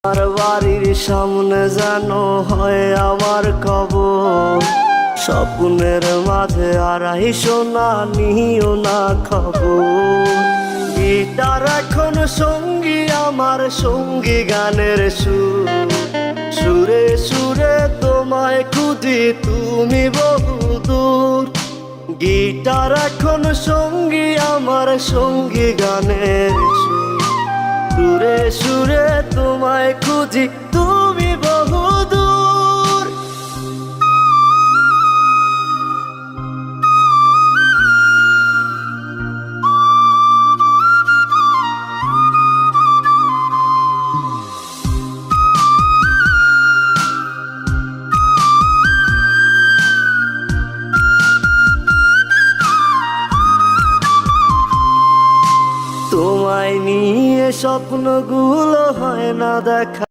আর বাড়ির সামনে যেন হয় আমার কবর, স্বপ্নের মাঝে আড়াইশো না নিও না খবর। গিটার এখন সঙ্গী আমার, সঙ্গী গানের সুর, সুরে সুরে তোমায় খুঁজি তুমি বহুদূর। গিটার এখন সঙ্গী আমার, সঙ্গী গানের সুর, সুরে সুরে তোমায় খুঁজি তুমি বহুদূর। তোমায় নিয়ে স্বপ্নগুলো হয় না দেখা।